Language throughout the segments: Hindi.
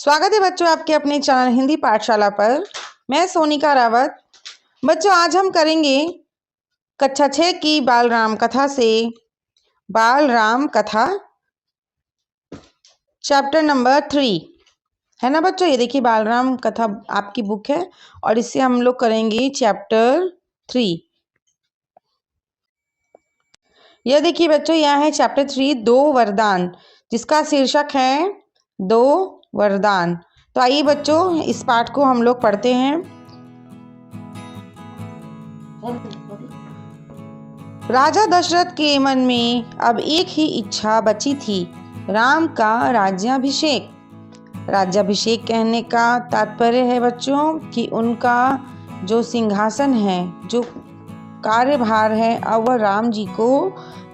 स्वागत है बच्चों आपके अपने चैनल हिंदी पाठशाला पर। मैं सोनिका रावत। बच्चों आज हम करेंगे कक्षा 6 की बाल राम कथा से बाल राम कथा चैप्टर नंबर 3 है ना बच्चों। ये देखिए बाल राम कथा आपकी बुक है और इससे हम लोग करेंगे चैप्टर 3। यह देखिए बच्चों यह है चैप्टर 3 दो वरदान, जिसका शीर्षक है दो वरदान। तो आइए बच्चों इस पाठ को हम लोग पढ़ते हैं। राजा दशरथ के मन में अब एक ही इच्छा बची थी, राम का राज्याभिषेक। राज्याभिषेक कहने का तात्पर्य है बच्चों कि उनका जो सिंहासन है, जो कार्यभार है, अब वह राम जी को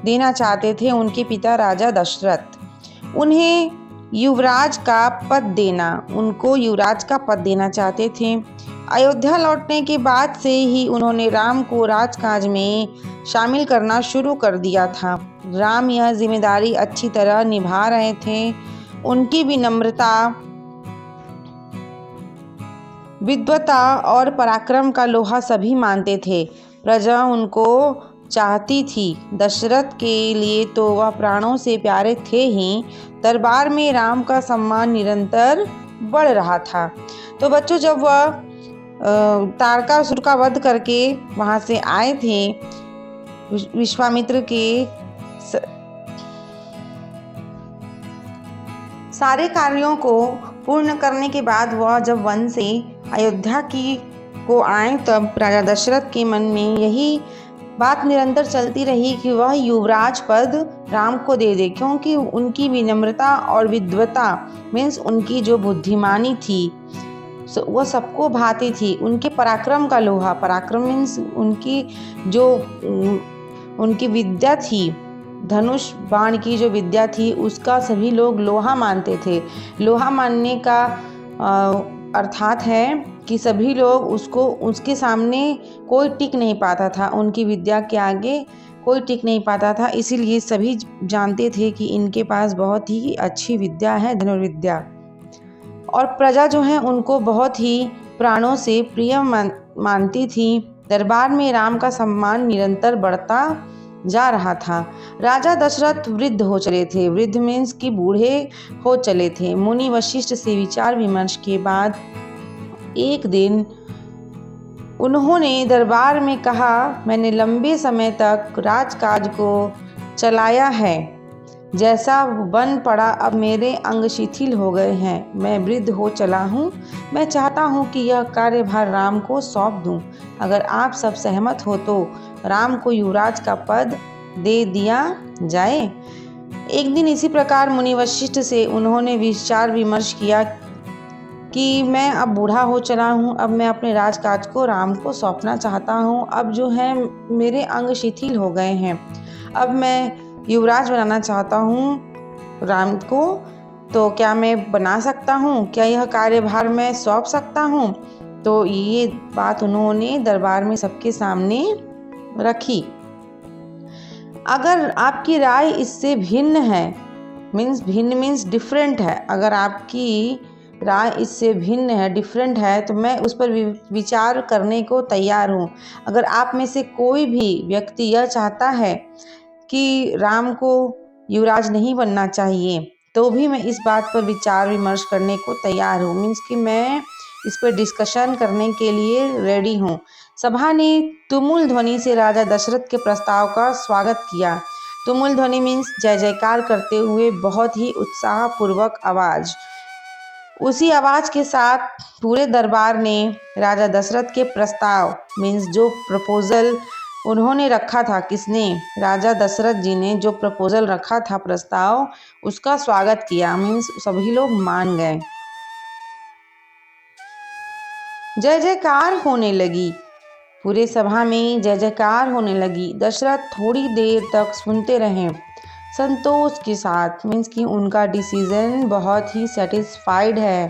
देना चाहते थे उनके पिता राजा दशरथ। उन्हें युवराज का पद देना, उनको युवराज का पद देना चाहते थे। अयोध्या लौटने के बाद से ही उन्होंने राम को राजकाज में शामिल करना शुरू कर दिया था। राम यह जिम्मेदारी अच्छी तरह निभा रहे थे। उनकी विनम्रता, विद्वता और पराक्रम का लोहा सभी मानते थे। प्रजा उनको चाहती थी। दशरथ के लिए तो वह प्राणों से प्यारे थे ही, दरबार में राम का सम्मान निरंतर बढ़ रहा था। तो बच्चों जब वह तारकासुर का वध करके वहां से आए थे, विश्वामित्र के सारे कार्यों को पूर्ण करने के बाद वह जब वन से अयोध्या को आए, तब राजा दशरथ के मन में यही बात निरंतर चलती रही कि वह युवराज पद राम को दे दे, क्योंकि उनकी विनम्रता और विद्वता मीन्स उनकी जो बुद्धिमानी थी वह सबको भाती थी। उनके पराक्रम का लोहा, पराक्रम मीन्स उनकी विद्या थी, धनुष बाण की जो विद्या थी उसका सभी लोग लोहा मानते थे। लोहा मानने का अर्थात है कि सभी लोग उसके सामने कोई टिक नहीं पाता था, उनकी विद्या के आगे कोई टिक नहीं पाता था। इसीलिए सभी जानते थे कि इनके पास बहुत ही अच्छी विद्या है, धनुर्विद्या। और प्रजा जो है उनको बहुत ही प्राणों से प्रिय मानती थी। दरबार में राम का सम्मान निरंतर बढ़ता जा रहा था। राजा दशरथ वृद्ध हो चले थे। वृद्ध मीन्स कि बूढ़े हो चले थे। मुनि वशिष्ठ से विचार विमर्श के बाद एक दिन उन्होंने दरबार में कहा, मैंने लंबे समय तक राजकाज को चलाया है, जैसा बन पड़ा अब मेरे अंग शिथिल हो गए हैं। मैं वृद्ध हो चला हूँ। मैं चाहता हूँ कि यह कार्यभार राम को सौंप दूँ। अगर आप सब सहमत हो तो राम को युवराज का पद दे दिया जाए। एक दिन इसी प्रकार मुनि वशिष्ठ से उन्होंने विचार विमर्श किया कि मैं अब बूढ़ा हो चला हूँ, अब मैं अपने राजकाज को राम को सौंपना चाहता हूँ। अब जो है मेरे अंग शिथिल हो गए हैं, अब मैं युवराज बनाना चाहता हूँ राम को। तो क्या मैं बना सकता हूँ? क्या यह कार्यभार मैं सौंप सकता हूँ? तो ये बात उन्होंने दरबार में सबके सामने रखी। अगर आपकी राय इससे भिन्न है, भिन्न मीन्स डिफरेंट है, अगर आपकी राय इससे भिन्न है, डिफरेंट है, तो मैं उस पर विचार करने को तैयार हूँ। अगर आप में से कोई भी व्यक्ति यह चाहता है कि राम को युवराज नहीं बनना चाहिए, तो भी मैं इस बात पर विचार विमर्श करने को तैयार हूँ। मीन्स कि मैं इस पर डिस्कशन करने के लिए रेडी हूँ। सभा ने तुमुल ध्वनि से राजा दशरथ के प्रस्ताव का स्वागत किया। तुमुल ध्वनि मीन्स जय जयकार करते हुए बहुत ही उत्साहपूर्वक आवाज। उसी आवाज के साथ पूरे दरबार ने राजा दशरथ के प्रस्ताव मीन्स जो प्रपोजल उन्होंने रखा था, किसने? राजा दशरथ जी ने जो प्रपोजल रखा था, प्रस्ताव, उसका स्वागत किया। मीन्स सभी लोग मान गए। जय जयकार होने लगी। पूरे सभा में जय जयकार होने लगी। दशरथ थोड़ी देर तक सुनते रहे संतोष के साथ, मीन्स कि उनका डिसीजन बहुत ही सेटिस्फाइड है।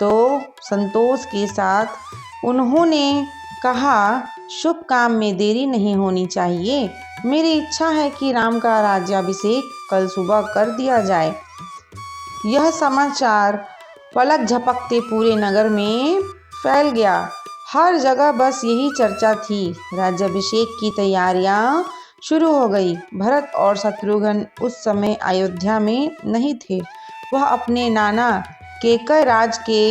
तो संतोष के साथ उन्होंने कहा, शुभ काम में देरी नहीं होनी चाहिए। मेरी इच्छा है कि राम का राज्याभिषेक कल सुबह कर दिया जाए। यह समाचार पलक झपकते पूरे नगर में फैल गया। हर जगह बस यही चर्चा थी। राज्याभिषेक की तैयारियां शुरू हो गई। भरत और शत्रुघ्न उस समय अयोध्या में नहीं थे। वह अपने नाना केकय राज के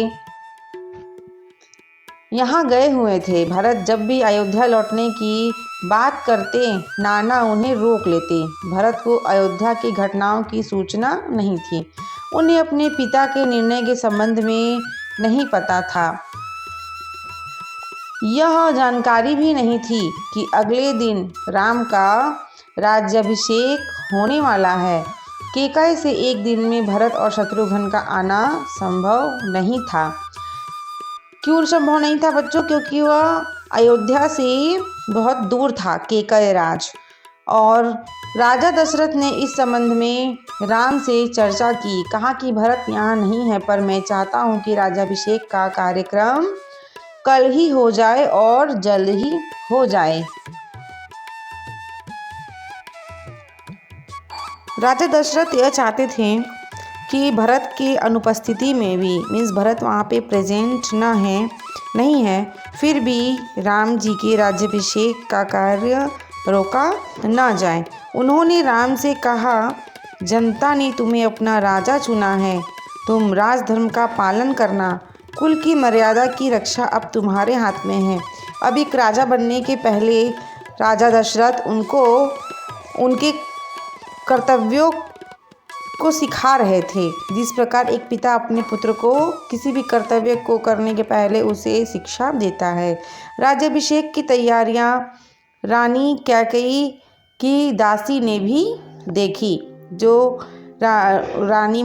यहाँ गए हुए थे। भरत जब भी अयोध्या लौटने की बात करते, नाना उन्हें रोक लेते। भरत को अयोध्या की घटनाओं की सूचना नहीं थी। उन्हें अपने पिता के निर्णय के संबंध में नहीं पता था। यह जानकारी भी नहीं थी कि अगले दिन राम का राज्याभिषेक होने वाला है। केकय से एक दिन में भरत और शत्रुघ्न का आना संभव नहीं था। क्यों संभव नहीं था बच्चों? क्योंकि वह अयोध्या से बहुत दूर था, केकय राज। और राजा दशरथ ने इस संबंध में राम से चर्चा की। कहा कि भरत यहाँ नहीं है, पर मैं चाहता हूँ कि राज्याभिषेक का कार्यक्रम कल ही हो जाए और जल्द ही हो जाए। राजा दशरथ यह चाहते थे कि भरत की अनुपस्थिति में भी, मीन्स भरत वहाँ पे प्रेजेंट नहीं है, फिर भी राम जी के राज्याभिषेक का कार्य रोका ना जाए। उन्होंने राम से कहा, जनता ने तुम्हें अपना राजा चुना है, तुम राजधर्म का पालन करना। कुल की मर्यादा की रक्षा अब तुम्हारे हाथ में है। अब एक राजा बनने के पहले राजा दशरथ उनको उनके कर्तव्यों को सिखा रहे थे। जिस प्रकार एक पिता अपने पुत्र को किसी भी कर्तव्य को करने के पहले उसे शिक्षा देता है। राज्याभिषेक की तैयारियां रानी कैकेयी की दासी ने भी देखी। जो रानी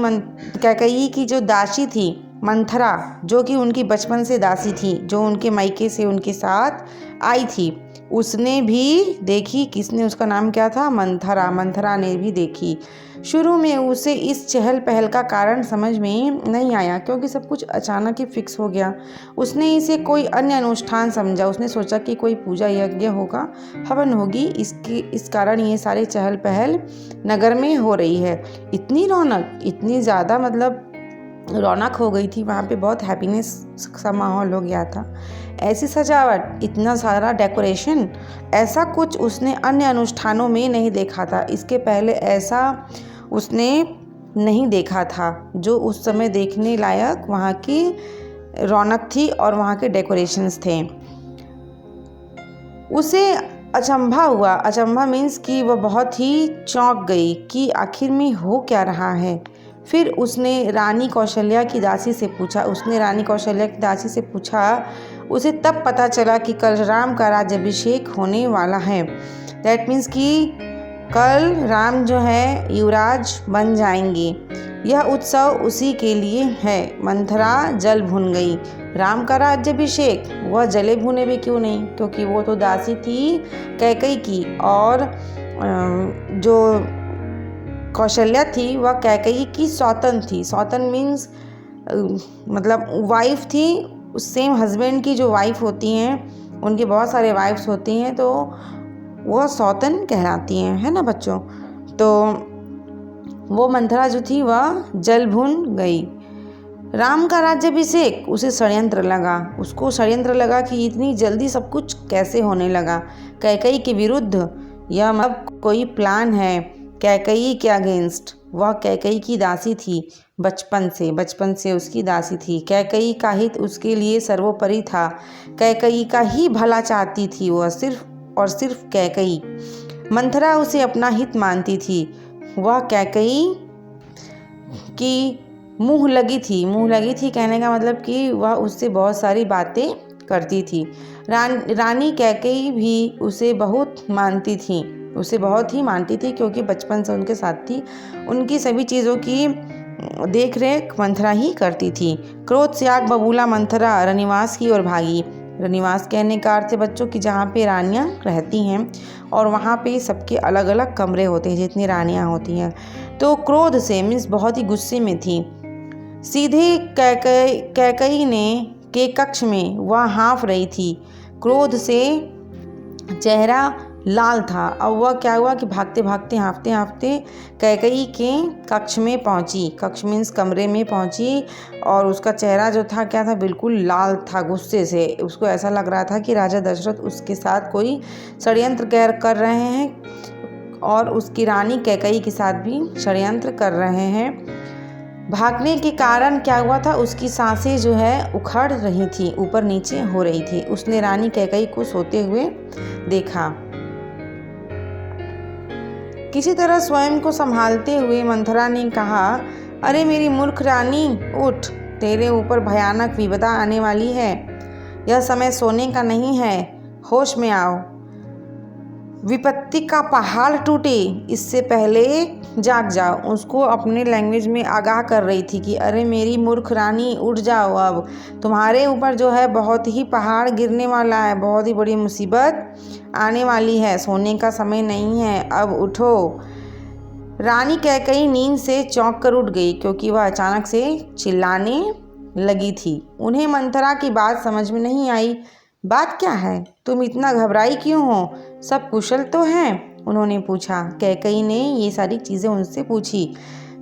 कैकेयी की जो दासी थी मंथरा, जो कि उनकी बचपन से दासी थी, जो उनके मायके से उनके साथ आई थी, उसने भी देखी। किसने? उसका नाम क्या था? मंथरा। मंथरा ने भी देखी। शुरू में उसे इस चहल पहल का कारण समझ में नहीं आया, क्योंकि सब कुछ अचानक ही फिक्स हो गया। उसने इसे कोई अन्य अनुष्ठान समझा। उसने सोचा कि कोई पूजा यज्ञ होगा, हवन होगी, इस कारण ये सारे चहल पहल नगर में हो रही है। इतनी रौनक, इतनी ज़्यादा मतलब रौनक हो गई थी वहाँ पे, बहुत हैप्पीनेस सा माहौल हो गया था। ऐसी सजावट, इतना सारा डेकोरेशन, ऐसा कुछ उसने अन्य अनुष्ठानों में नहीं देखा था। इसके पहले ऐसा उसने नहीं देखा था। जो उस समय देखने लायक वहाँ की रौनक थी और वहाँ के डेकोरेशंस थे। उसे अचंभा हुआ। अचंभा मीन्स कि वह बहुत ही चौंक गई कि आखिर में हो क्या रहा है। फिर उसने रानी कौशल्या की दासी से पूछा। उसे तब पता चला कि कल राम का राज्याभिषेक होने वाला है। दैट मीन्स कि कल राम जो है युवराज बन जाएंगे। यह उत्सव उसी के लिए है। मंथरा जल भुन गई। राम का राज्याभिषेक, वह जले भुने भी क्यों नहीं, क्योंकि वो तो दासी थी कैकेयी की, और जो कौशल्या थी वह कैकेयी की सौतन थी। सौतन मीन्स मतलब वाइफ थी। सेम हस्बैंड की जो वाइफ होती हैं, उनके बहुत सारे वाइफ्स होती हैं, तो वह सौतन कहलाती हैं, है ना बच्चों। तो वो मंथरा जो थी वह जल भुन गई। राम का राज्याभिषेक, उसे षड्यंत्र लगा। उसको षड्यंत्र लगा कि इतनी जल्दी सब कुछ कैसे होने लगा। कैकेयी के विरुद्ध यह मतलब कोई प्लान है, कैकेयी के अगेंस्ट। वह कैकेयी की दासी थी, बचपन से उसकी दासी थी। कैकेयी का हित उसके लिए सर्वोपरि था। कैकेयी का ही भला चाहती थी वह, सिर्फ और सिर्फ कैकेयी। मंथरा उसे अपना हित मानती थी। वह कैकेयी की मुँह लगी थी कहने का मतलब कि वह उससे बहुत सारी बातें करती थी। रानी कैकेयी भी उसे बहुत ही मानती थी, क्योंकि बचपन से उनके साथ थी। उनकी सभी चीज़ों की देख रेख मंथरा ही करती थी। क्रोध से आग बबूला मंथरा रनिवास की ओर भागी। रनिवास कहने का अर्थ है बच्चों कि जहाँ पे रानियाँ रहती हैं, और वहाँ पे सबके अलग अलग कमरे होते हैं जितनी रानियाँ होती हैं। तो क्रोध से मीन्स बहुत ही गुस्से में थी। सीधे कैकेयी के कक्ष में वह हाँफ रही थी। क्रोध से चेहरा लाल था। अब वह क्या हुआ कि भागते भागते हाँफते हाँफते कैकई के कक्ष में पहुंची। कक्ष मीन्स कमरे में पहुंची और उसका चेहरा जो था क्या था, बिल्कुल लाल था गुस्से से। उसको ऐसा लग रहा था कि राजा दशरथ उसके साथ कोई षड्यंत्र कर रहे हैं और उसकी रानी कैकई के साथ भी षड्यंत्र कर रहे हैं। भागने के कारण क्या हुआ था, उसकी सांसें जो है उखड़ रही थी, ऊपर नीचे हो रही थी। उसने रानी कैकई को सोते हुए देखा। किसी तरह स्वयं को संभालते हुए मंथरा ने कहा, अरे मेरी मूर्ख रानी, उठ, तेरे ऊपर भयानक विपदा आने वाली है। यह समय सोने का नहीं है, होश में आओ। विपत्ति का पहाड़ टूटे इससे पहले जाग जाओ। उसको अपने लैंग्वेज में आगाह कर रही थी कि अरे मेरी मूर्ख रानी, उठ जाओ, अब तुम्हारे ऊपर जो है बहुत ही पहाड़ गिरने वाला है, बहुत ही बड़ी मुसीबत आने वाली है, सोने का समय नहीं है, अब उठो। रानी कैकई नींद से चौंक कर उठ गई क्योंकि वह अचानक से चिल्लाने लगी थी। उन्हें मंथरा की बात समझ में नहीं आई। बात क्या है, तुम इतना घबराई क्यों हो, सब कुशल तो हैं? उन्होंने पूछा। कैकई ने ये सारी चीज़ें उनसे पूछी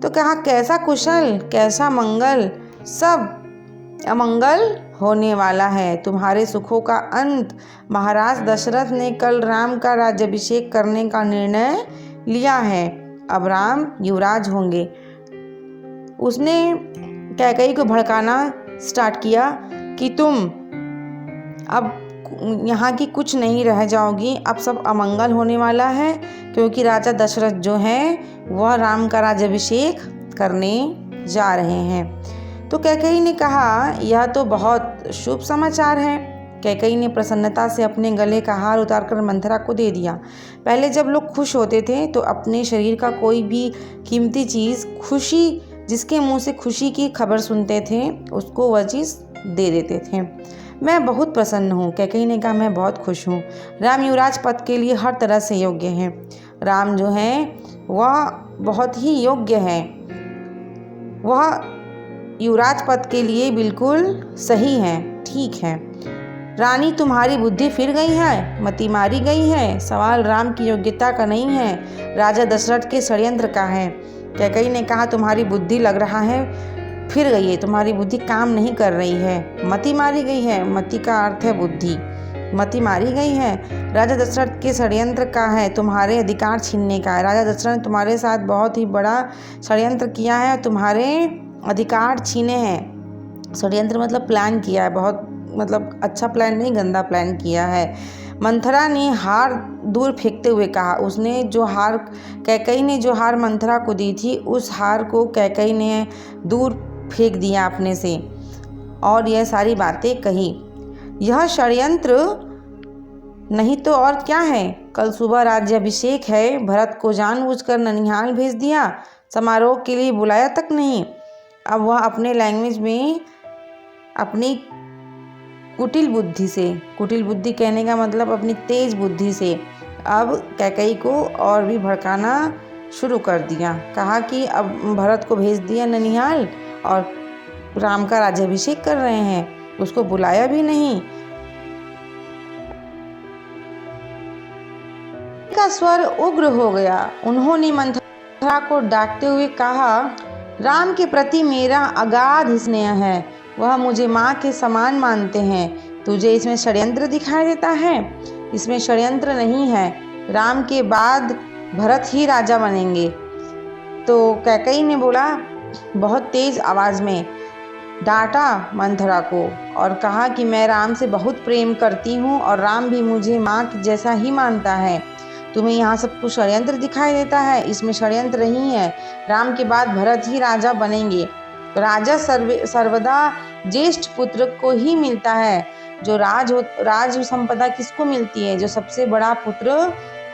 तो कहा, कैसा कुशल, कैसा मंगल, सब अमंगल होने वाला है। तुम्हारे सुखों का अंत। महाराज दशरथ ने कल राम का राज्याभिषेक करने का निर्णय लिया है। अब राम युवराज होंगे। उसने कैकई को भड़काना स्टार्ट किया कि तुम अब यहाँ की कुछ नहीं रह जाओगी, अब सब अमंगल होने वाला है क्योंकि राजा दशरथ जो हैं वह राम का राज्याभिषेक करने जा रहे हैं। तो कैकई ने कहा, यह तो बहुत शुभ समाचार है। कैकई ने प्रसन्नता से अपने गले का हार उतारकर मंथरा को दे दिया। पहले जब लोग खुश होते थे तो अपने शरीर का कोई भी कीमती चीज़, खुशी, जिसके मुंह से खुशी की खबर सुनते थे, उसको वह चीज़ दे देते थे। मैं बहुत प्रसन्न हूँ, कैकई ने कहा, मैं बहुत खुश हूँ। राम युवराज पद के लिए हर तरह से योग्य हैं। राम जो हैं वह बहुत ही योग्य हैं, वह युवराज पद के लिए बिल्कुल सही हैं, ठीक है। रानी, तुम्हारी बुद्धि फिर गई है, मति मारी गई है। सवाल राम की योग्यता का नहीं है, राजा दशरथ के षड्यंत्र का है। कैकई ने कहा, तुम्हारी बुद्धि लग रहा है फिर गई है, तुम्हारी बुद्धि काम नहीं कर रही है। मति मारी गई है, मति का अर्थ है बुद्धि, मति मारी गई है। राजा दशरथ के षड्यंत्र का है, तुम्हारे अधिकार छीनने का है। राजा दशरथ ने तुम्हारे साथ बहुत ही बड़ा षड्यंत्र किया है, तुम्हारे अधिकार छीने हैं। षड्यंत्र मतलब प्लान किया है, बहुत मतलब अच्छा प्लान नहीं, गंदा प्लान किया है। मंथरा ने हार दूर फेंकते हुए कहा। उसने जो हार, कैकई ने जो हार मंथरा को दी थी, उस हार को कैकई ने दूर फेंक दिया अपने से और यह सारी बातें कही। यह षड्यंत्र नहीं तो और क्या है। कल सुबह राज्याभिषेक है, भरत को जानबूझकर ननिहाल भेज दिया, समारोह के लिए बुलाया तक नहीं। अब वह अपने लैंग्वेज में अपनी कुटिल बुद्धि से, कुटिल बुद्धि कहने का मतलब अपनी तेज बुद्धि से, अब कैकई को और भी भड़काना शुरू कर दिया। कहा कि अब भरत को भेज दिया ननिहाल और राम का राज्याभिषेक कर रहे हैं, उसको बुलाया भी नहीं। का स्वर उग्र हो गया। उन्होंने मंथरा को डांटते हुए कहा, राम के प्रति मेरा अगाध स्नेह है, वह मुझे माँ के समान मानते हैं। तुझे इसमें षड्यंत्र दिखाई देता है? इसमें षड्यंत्र नहीं है, राम के बाद भरत ही राजा बनेंगे। तो कैकई ने बोला, बहुत तेज आवाज़ में डांटा मंथरा को और कहा कि मैं राम से बहुत प्रेम करती हूँ और राम भी मुझे माँ जैसा ही मानता है। तुम्हें यहाँ सब कुछ षड्यंत्र दिखाई देता है, इसमें षड्यंत्र नहीं है। राम के बाद भरत ही राजा बनेंगे। राजा सर्वदा ज्येष्ठ पुत्र को ही मिलता है। जो राज संपदा किसको मिलती है? जो सबसे बड़ा पुत्र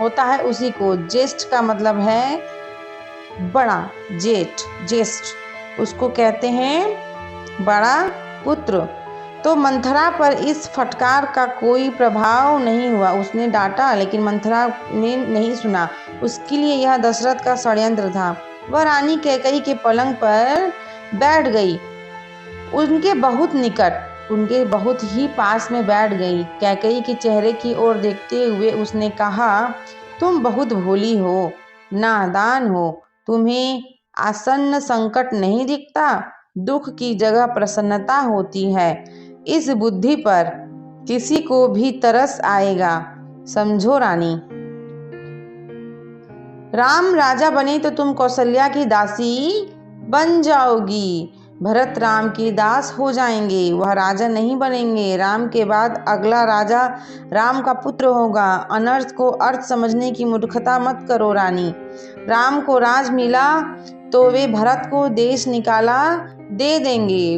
होता है उसी को। ज्येष्ठ का मतलब है बड़ा, जेठ, ज्येष्ठ उसको कहते हैं बड़ा पुत्र। तो मंथरा पर इस फटकार का कोई प्रभाव नहीं हुआ। उसने डांटा लेकिन मंथरा ने नहीं सुना। उसके लिए यह दशरथ का षड्यंत्र था। वह रानी कैकई के पलंग पर बैठ गई, उनके बहुत निकट। उनके बहुत ही पास में बैठ गई। कैकई के चेहरे की ओर देखते हुए उसने कहा, तुम बहुत भोली हो, नादान हो। तुम्हें आसन्न संकट नहीं दिखता? दुख की जगह प्रसन्नता होती है। इस बुद्धि पर किसी को भी तरस आएगा, समझो रानी। राम राजा बने तो तुम कौशल्या की दासी बन जाओगी। भरत राम के दास हो जाएंगे, वह राजा नहीं बनेंगे। राम के बाद अगला राजा राम का पुत्र होगा। अनर्थ को अर्थ समझने की मूर्खता मत करो रानी। राम को राज मिला तो वे भरत को देश निकाला दे देंगे।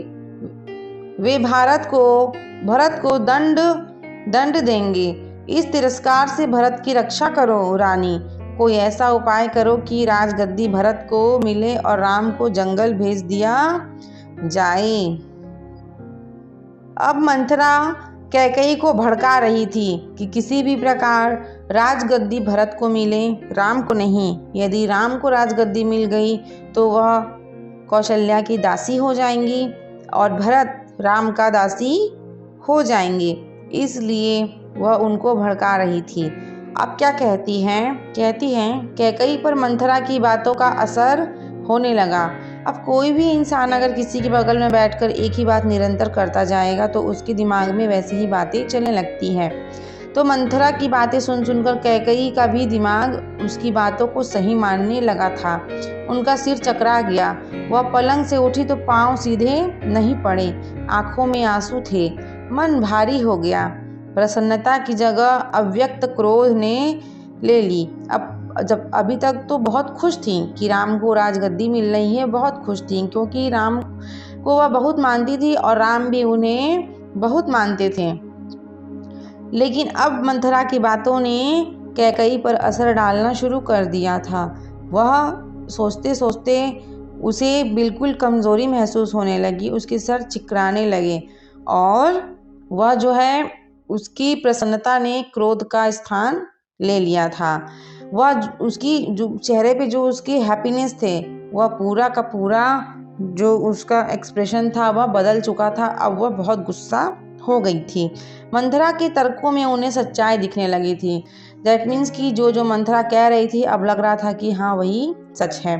वे भरत को दंड देंगे। इस तिरस्कार से भरत की रक्षा करो रानी। कोई ऐसा उपाय करो कि राजगद्दी भरत को मिले और राम को जंगल भेज दिया जाए। अब मंथरा कैकई को भड़का रही थी कि किसी भी प्रकार राजगद्दी भरत को मिले, राम को नहीं। यदि राम को राजगद्दी मिल गई तो वह कौशल्या की दासी हो जाएंगी और भरत राम का दासी हो जाएंगे। इसलिए वह उनको भड़का रही थी। अब क्या कहती हैं कैकई पर मंथरा की बातों का असर होने लगा। अब कोई भी इंसान अगर किसी के बगल में बैठकर एक ही बात निरंतर करता जाएगा तो उसके दिमाग में वैसी ही बातें चलने लगती हैं। तो मंथरा की बातें सुन सुनकर कैकई का भी दिमाग उसकी बातों को सही मानने लगा था। उनका सिर चकरा गया। वह पलंग से उठी तो पांव सीधे नहीं पड़े, आंखों में आंसू थे, मन भारी हो गया। प्रसन्नता की जगह अव्यक्त क्रोध ने ले ली। अभी तक तो बहुत खुश थी कि राम को राजगद्दी मिल रही है, बहुत खुश थी क्योंकि राम को वह बहुत मानती थी और राम भी उन्हें बहुत मानते थे। लेकिन अब मंथरा की बातों ने कैकई पर असर डालना शुरू कर दिया था। वह सोचते सोचते उसे बिल्कुल कमज़ोरी महसूस होने लगी। उसके सर चिकराने लगे और वह जो है उसकी प्रसन्नता ने क्रोध का स्थान ले लिया था। वह उसकी जो चेहरे पे जो उसकी हैप्पीनेस थे वह पूरा का पूरा जो उसका एक्सप्रेशन था वह बदल चुका था। अब वह बहुत गुस्सा हो गई थी। मंथरा के तर्कों में उन्हें सच्चाई दिखने लगी थी। दैट मीन्स कि जो मंथरा कह रही थी अब लग रहा था कि हाँ वही सच है।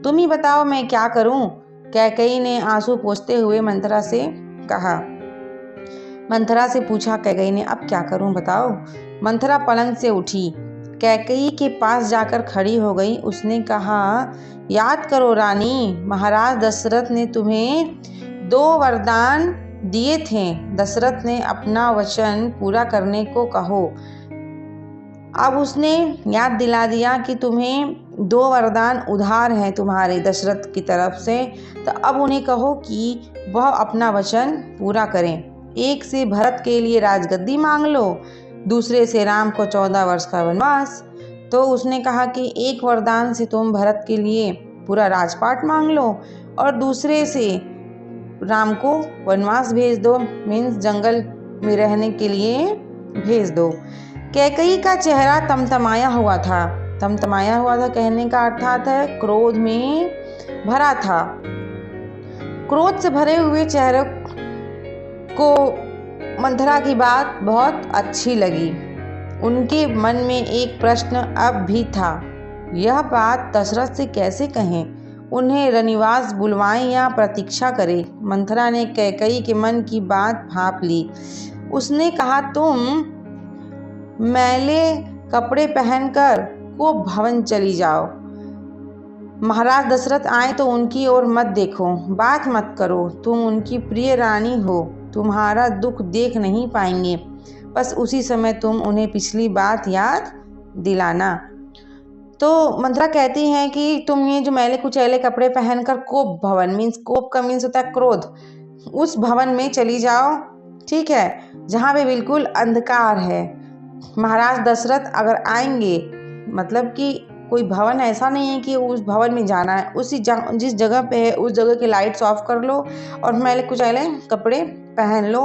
तुम ही बताओ मैं क्या करूं? कैकई ने आंसू पोंछते हुए मंथरा से कहा। मंथरा से पूछा कैकई ने, अब क्या करूं बताओ? मंथरा पलंग से उठी, कैकई के पास जाकर खड़ी हो गई। उसने कहा, याद करो रानी, महाराज दशरथ ने तुम्हें 2 वरदान दिए थे। दशरथ ने अपना वचन पूरा करने को कहो। अब उसने याद दिला दिया कि तुम्हें 2 वरदान उधार हैं तुम्हारे दशरथ की तरफ से, तो अब उन्हें कहो कि वह अपना वचन पूरा करें। एक से भरत के लिए राजगद्दी मांग लो, दूसरे से राम को 14 वर्ष का वनवास। तो उसने कहा कि एक वरदान से तुम भरत के लिए पूरा राजपाट मांग लो और दूसरे से राम को वनवास भेज दो, मीन्स जंगल में रहने के लिए भेज दो। कैकई का चेहरा तमतमाया हुआ था। कहने का अर्थात है क्रोध में भरा था। क्रोध से भरे हुए चेहरे को मंथरा की बात बहुत अच्छी लगी। उनके मन में एक प्रश्न अब भी था, यह बात दशरथ से कैसे कहें? उन्हें रनिवास बुलवाएं या प्रतीक्षा करें? मंथरा ने कैकई के मन की बात भांप ली। उसने कहा, तुम मैले कपड़े पहनकर को भवन चली जाओ। महाराज दशरथ आए तो उनकी ओर मत देखो, बात मत करो। तुम उनकी प्रिय रानी हो, तुम्हारा दुख देख नहीं पाएंगे। बस उसी समय तुम उन्हें पिछली बात याद दिलाना। तो मंथरा कहती हैं कि तुम ये जो मैले कुचैले कपड़े पहनकर कोप भवन, मीन्स कोप का मीन्स होता है क्रोध, उस भवन में चली जाओ, ठीक है, जहाँ पे बिल्कुल अंधकार है। महाराज दशरथ अगर आएंगे, मतलब कि कोई भवन ऐसा नहीं है कि उस भवन में जाना है, जिस जगह पे है उस जगह के लाइट्स ऑफ कर लो और मैले कुचैले कपड़े पहन लो।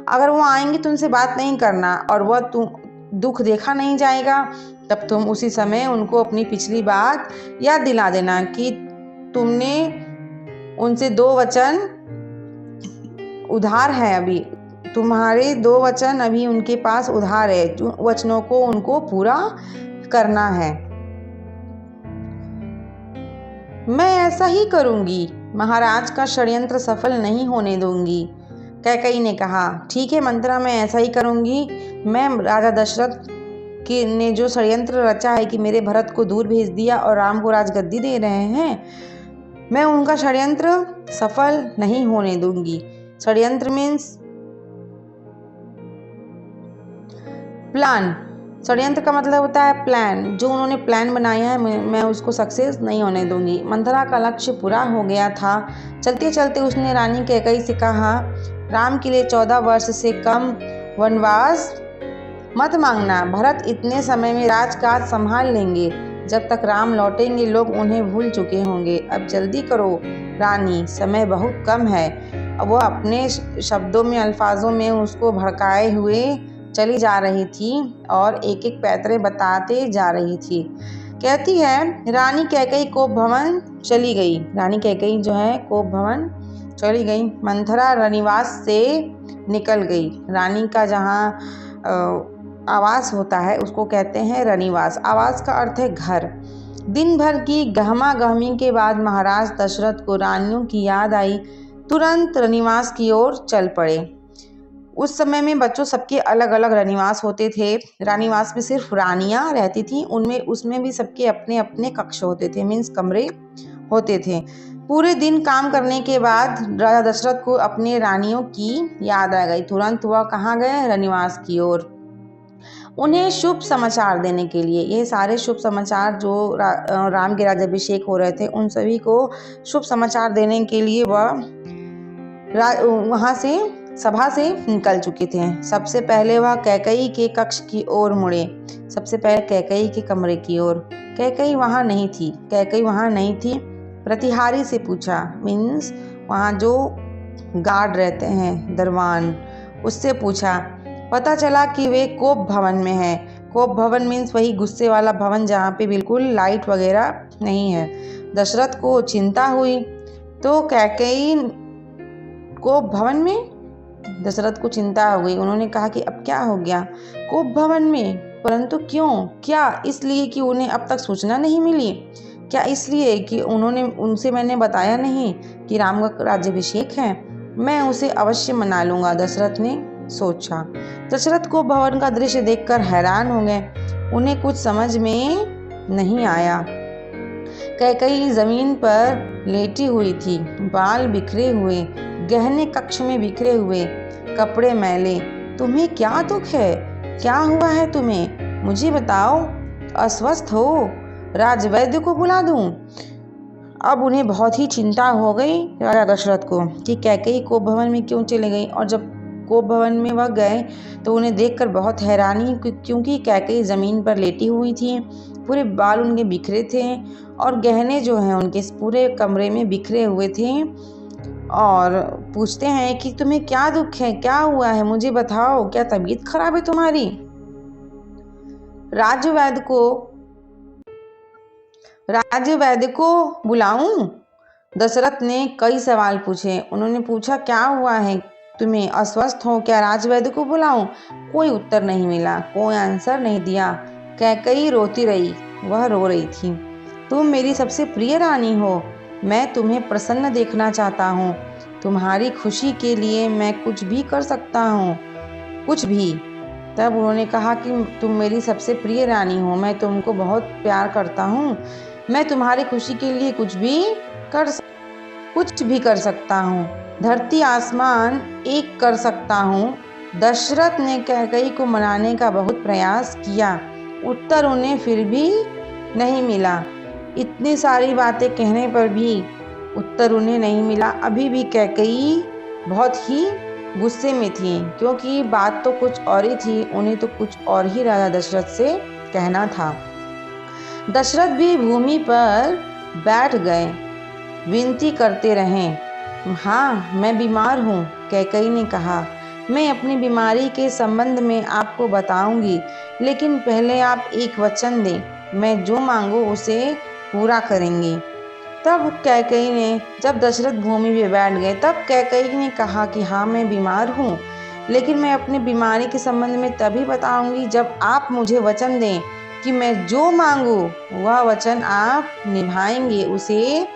अगर वो आएंगे तो उनसे बात नहीं करना और वह दुख देखा नहीं जाएगा, तब तुम उसी समय उनको अपनी पिछली बात याद दिला देना कि तुमने उनसे 2 वचन उधार है अभी, तुम्हारे 2 वचन अभी उनके पास उधार है, वचनों को उनको पूरा करना है। मैं ऐसा ही करूंगी, महाराज का षड्यंत्र सफल नहीं होने दूंगी। कैकई ने कहा, ठीक है मंत्रा, मैं ऐसा ही करूंगी। मैं राजा दशरथ ने जो षड्यंत्र रचा है कि मेरे भरत को दूर भेज दिया और राम को राजगद्दी दे रहे हैं, मैं उनका षड्यंत्र सफल नहीं होने दूंगी। षड्यंत्र मीन्स प्लान। षड्यंत्र का मतलब होता है प्लान। जो उन्होंने प्लान बनाया है मैं उसको सक्सेस नहीं होने दूंगी। मंथरा का लक्ष्य पूरा हो गया था। चलते चलते उसने रानी कैकई से कहा, राम के लिए 14 वर्ष से कम वनवास मत मांगना। भरत इतने समय में राजकाज संभाल लेंगे। जब तक राम लौटेंगे लोग उन्हें भूल चुके होंगे। अब जल्दी करो रानी, समय बहुत कम है। अब वो अपने शब्दों में, अल्फाजों में उसको भड़काए हुए चली जा रही थी और एक एक पैतरे बताते जा रही थी। कहती है, रानी कैकई कोप भवन चली गई। रानी कैकई जो है कोप भवन चली गई। मंथरा रनिवास से निकल गई। रानी का जहाँ आवास होता है उसको कहते हैं रनिवास। आवास का अर्थ है घर। दिन भर की गहमा गहमी के बाद महाराज दशरथ को रानियों की याद आई। तुरंत रनिवास की ओर चल पड़े। उस समय में बच्चों सबके अलग अलग रनिवास होते थे। रानीवास में सिर्फ रानियां रहती थी, उसमें भी सबके अपने अपने कक्ष होते थे, मीन्स कमरे होते थे। पूरे दिन काम करने के बाद राजा दशरथ को अपने रानियों की याद आ गई। तुरंत वह कहाँ गए? रनिवास की ओर। उन्हें शुभ समाचार देने के लिए, ये सारे शुभ समाचार जो राम के राज्याभिषेक हो रहे थे उन सभी को शुभ समाचार देने के लिए वह वहाँ से सभा से निकल चुके थे। सबसे पहले वह कैकई के कक्ष की ओर मुड़े। सबसे पहले कैकई के कमरे की ओर। कैकई वहाँ नहीं थी। कैकई वहाँ नहीं थी। प्रतिहारी से पूछा, मीन्स वहाँ जो गार्ड रहते हैं, दरबान, उससे पूछा। पता चला कि वे कोप भवन में है। कोप भवन मीन्स वही गुस्से वाला भवन जहाँ पे बिल्कुल लाइट वगैरह नहीं है। दशरथ को चिंता हुई तो कैकई कोप भवन में, दशरथ को चिंता हो गई। उन्होंने कहा कि अब क्या हो गया? कोप भवन में, परंतु क्यों? क्या इसलिए कि उन्हें अब तक सूचना नहीं मिली? क्या इसलिए कि उनसे मैंने बताया नहीं कि राम का राज्याभिषेक है? मैं उसे अवश्य मना लूंगा, दशरथ ने सोचा। दशरथ को भवन का दृश्य देखकर हैरान हो गए। उन्हें कुछ समझ में नहीं आया। कैकई जमीन पर लेटी हुई थी, बाल बिखरे हुए, गहने कक्ष में बिखरे हुए, कपड़े मैले। तुम्हें क्या दुख है? क्या हुआ है तुम्हें? मुझे बताओ। अस्वस्थ हो? राजवैद्य को बुला दूं? अब उन्हें बहुत ही चिंता हो गई राजा दशरथ को कि कैकई कोप भवन में क्यों चले गई। और जब कोप भवन में वह गए तो उन्हें देखकर बहुत हैरानी, क्योंकि कैकई जमीन पर लेटी हुई थी, पूरे बाल उनके बिखरे थे और गहने जो हैं उनके पूरे कमरे में बिखरे हुए थे। और पूछते हैं कि तुम्हें क्या दुख है, क्या हुआ है, मुझे बताओ, क्या तबीयत खराब है तुम्हारी? राज्यवैद्य को बुलाऊं? दशरथ ने कई सवाल पूछे। उन्होंने पूछा, क्या हुआ है तुम्हें? अस्वस्थ हो क्या? राजवैद्य को बुलाऊं? कोई उत्तर नहीं मिला, कोई आंसर नहीं दिया। कैकई रोती रही। वह रो रही थी। तुम मेरी सबसे प्रिय रानी हो। मैं तुम्हें प्रसन्न देखना चाहता हूँ। तुम्हारी खुशी के लिए मैं कुछ भी कर सकता हूँ, कुछ भी। तब उन्होंने कहा कि तुम मेरी सबसे प्रिय रानी हो, मैं तुमको बहुत प्यार करता हूँ, मैं तुम्हारी खुशी के लिए कुछ भी कर सकता हूँ, धरती आसमान एक कर सकता हूँ। दशरथ ने कैकई को मनाने का बहुत प्रयास किया। उत्तर उन्हें फिर भी नहीं मिला। इतनी सारी बातें कहने पर भी उत्तर उन्हें नहीं मिला। अभी भी कैकई बहुत ही गुस्से में थी, क्योंकि बात तो कुछ और ही थी, उन्हें तो कुछ और ही राजा दशरथ से कहना था। दशरथ भी भूमि पर बैठ गए, विनती करते रहे। हाँ, मैं बीमार हूँ, कैकई ने कहा। मैं अपनी बीमारी के संबंध में आपको बताऊंगी, लेकिन पहले आप एक वचन दें, मैं जो मांगू उसे पूरा करेंगी। तब कैकई ने जब दशरथ भूमि पे बैठ गए तब कैकई ने कहा कि हाँ मैं बीमार हूँ, लेकिन मैं अपनी बीमारी के संबंध में तभी बताऊंगी जब आप मुझे वचन दें कि मैं जो मांगू वह वचन आप निभाएंगे, उसे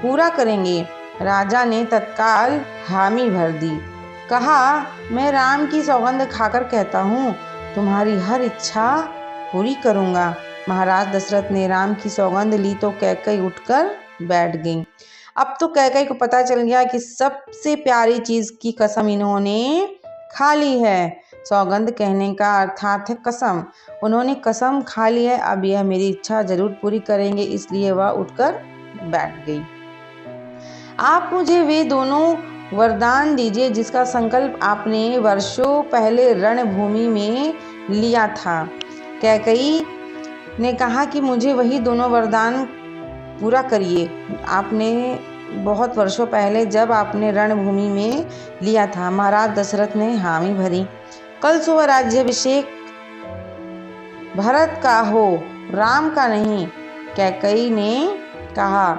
पूरा करेंगे। राजा ने तत्काल हामी भर दी। कहा, मैं राम की सौगंध खाकर कहता हूँ तुम्हारी हर इच्छा पूरी करूँगा। महाराज दशरथ ने राम की सौगंध ली तो कैकई उठकर बैठ गई। अब तो कैकई को पता चल गया कि सबसे प्यारी चीज की कसम इन्होंने खा ली है। सौगंध कहने का अर्थात है कसम। उन्होंने कसम खा ली है, अब यह मेरी इच्छा जरूर पूरी करेंगे, इसलिए वह उठकर बैठ गई। आप मुझे वे दोनों वरदान दीजिए जिसका संकल्प आपने वर्षों पहले रणभूमि में लिया था। कैकई ने कहा कि मुझे वही दोनों वरदान पूरा करिए। आपने बहुत वर्षों पहले जब आपने रणभूमि में लिया था। महाराज दशरथ ने हामी भरी। कल सुबह राज्याभिषेक भरत का हो, राम का नहीं, कैकई ने कहा।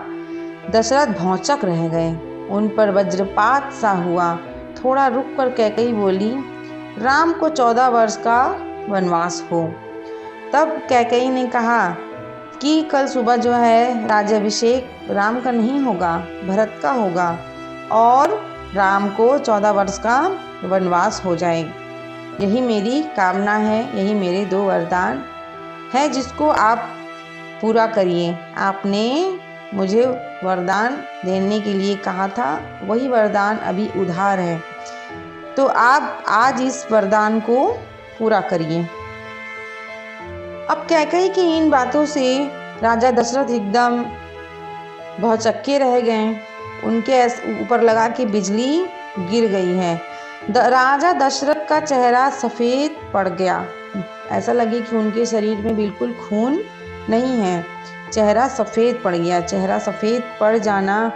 दशरथ भौंचक रह गए। उन पर वज्रपात सा हुआ। थोड़ा रुककर कैकई बोली, राम को 14 वर्ष का वनवास हो। तब कैकई ने कहा कि कल सुबह जो है राज्याभिषेक राम का नहीं होगा, भरत का होगा और राम को 14 वर्ष का वनवास हो जाए। यही मेरी कामना है, यही मेरे 2 वरदान है जिसको आप पूरा करिए। आपने मुझे वरदान देने के लिए कहा था, वही वरदान अभी उधार है, तो आप आज इस वरदान को पूरा करिए। अब कैकई की इन बातों से राजा दशरथ एकदम भौचक्के रह गए। उनके ऊपर लगा कि बिजली गिर गई है। राजा दशरथ का चेहरा सफ़ेद पड़ गया। ऐसा लगे कि उनके शरीर में बिल्कुल खून नहीं है, चेहरा सफ़ेद पड़ गया। चेहरा सफ़ेद पड़ जाना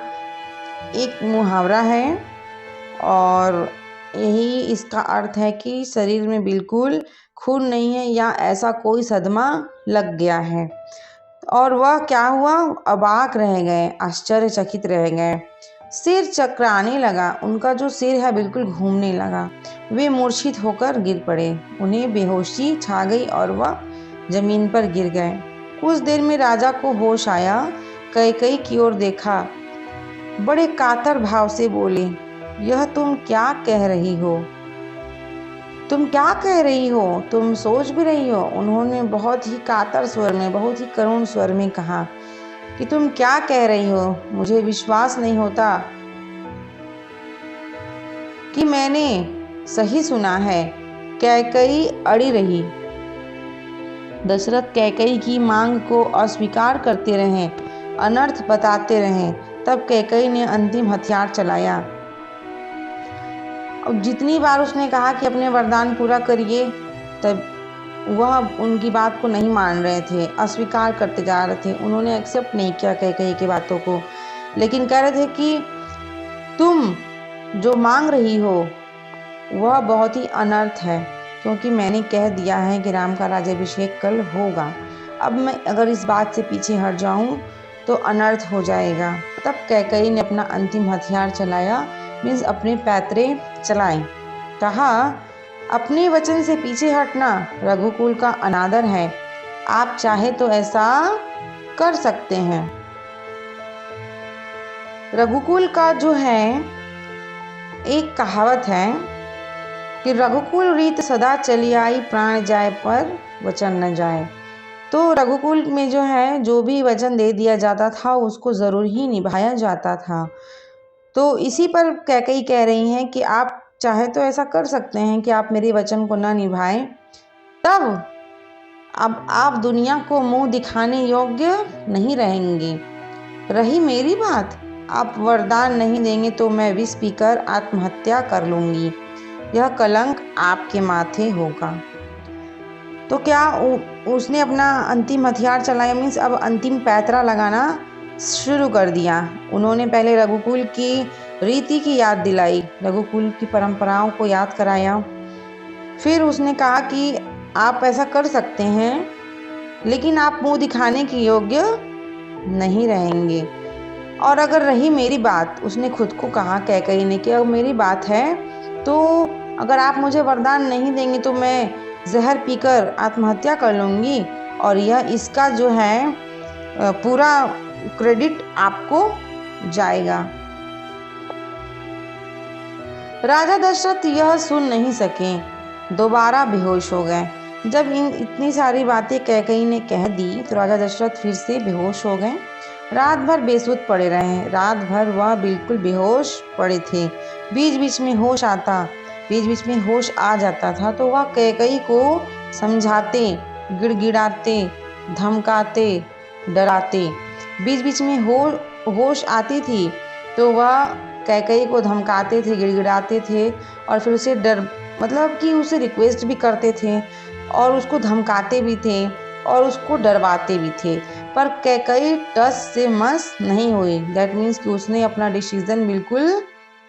एक मुहावरा है और यही इसका अर्थ है कि शरीर में बिल्कुल खून नहीं है या ऐसा कोई सदमा लग गया है। और वह क्या हुआ, अबाक रह गए, आश्चर्यचकित रह गए। सिर चकराने लगा, उनका जो सिर है बिल्कुल घूमने लगा। वे मूर्छित होकर गिर पड़े। उन्हें बेहोशी छा गई और वह जमीन पर गिर गए। कुछ देर में राजा को होश आया। कैकई की ओर देखा, बड़े कातर भाव से बोले, यह तुम क्या कह रही हो? तुम क्या कह रही हो? तुम सोच भी रही हो? उन्होंने बहुत ही कातर स्वर में, बहुत ही करुण स्वर में कहा कि तुम क्या कह रही हो? मुझे विश्वास नहीं होता कि मैंने सही सुना है। कैकई अड़ी रही। दशरथ कैकई की मांग को अस्वीकार करते रहे, अनर्थ बताते रहे। तब कैकई ने अंतिम हथियार चलाया। अब जितनी बार उसने कहा कि अपने वरदान पूरा करिए, तब वह उनकी बात को नहीं मान रहे थे, अस्वीकार करते जा रहे थे। उन्होंने एक्सेप्ट नहीं किया कैकई की बातों को, लेकिन कह रहे थे कि तुम जो मांग रही हो वह बहुत ही अनर्थ है, क्योंकि मैंने कह दिया है कि राम का राज्याभिषेक कल होगा। अब मैं अगर इस बात से पीछे हट जाऊं तो अनर्थ हो जाएगा। तब कैकई ने अपना अंतिम हथियार चलाया, मीन्स अपने पैतरे चलाए। कहा, अपने वचन से पीछे हटना रघुकुल का अनादर है। आप चाहे तो ऐसा कर सकते हैं। रघुकुल का जो है एक कहावत है कि रघुकुल रीत सदा चली आई, प्राण जाए पर वचन न जाए। तो रघुकुल में जो है जो भी वचन दे दिया जाता था उसको ज़रूर ही निभाया जाता था। तो इसी पर कैकई कह रही हैं कि आप चाहे तो ऐसा कर सकते हैं कि आप मेरे वचन को ना निभाएं, तब अब आप दुनिया को मुंह दिखाने योग्य नहीं रहेंगे। रही मेरी बात, आप वरदान नहीं देंगे तो मैं विष पीकर आत्महत्या कर लूँगी। यह कलंक आपके माथे होगा। तो क्या उसने अपना अंतिम हथियार चलाया, मीन्स अब अंतिम पैतरा लगाना शुरू कर दिया। उन्होंने पहले रघुकुल की रीति की याद दिलाई, रघुकुल की परंपराओं को याद कराया। फिर उसने कहा कि आप ऐसा कर सकते हैं, लेकिन आप मुंह दिखाने के योग्य नहीं रहेंगे। और अगर रही मेरी बात, उसने खुद को कहा कैकेयी ने कि अगर मेरी बात है तो अगर आप मुझे वरदान नहीं देंगे तो मैं जहर पीकर आत्महत्या कर लूँगी और यह इसका जो है पूरा क्रेडिट आपको जाएगा। राजा दशरथ यह सुन नहीं सके, दोबारा बेहोश हो गए। जब इतनी सारी बातें कैकेयी ने कह दी तो राजा दशरथ फिर से बेहोश हो गए। रात भर बेसुध पड़े रहे। रात भर वह बिल्कुल बेहोश पड़े थे। बीच बीच में होश आ जाता था तो वह कैकेयी को समझाते, गिड़गिड़ाते, धमकाते, डराते। बीच बीच में होश आती थी तो वह कैकेयी को धमकाते थे, गिड़गिड़ाते थे और फिर उसे मतलब कि उसे रिक्वेस्ट भी करते थे और उसको धमकाते भी थे और उसको डरवाते भी थे। पर कैकेयी टस से मस नहीं हुई। दैट मीन्स कि उसने अपना डिसीजन बिल्कुल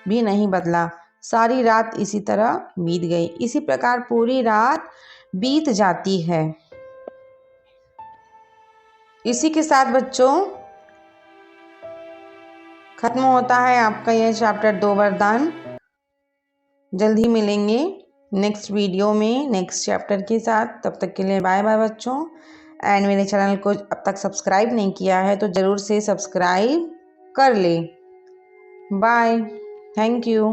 भी नहीं बदला। सारी रात इसी तरह बीत गई। इसी प्रकार पूरी रात बीत जाती है। इसी के साथ बच्चों खत्म होता है आपका यह चैप्टर 2 वरदान। जल्द ही मिलेंगे नेक्स्ट वीडियो में नेक्स्ट चैप्टर के साथ। तब तक के लिए बाय बाय बच्चों। एंड मेरे चैनल को अब तक सब्सक्राइब नहीं किया है तो ज़रूर से सब्सक्राइब कर ले। Bye, thank you.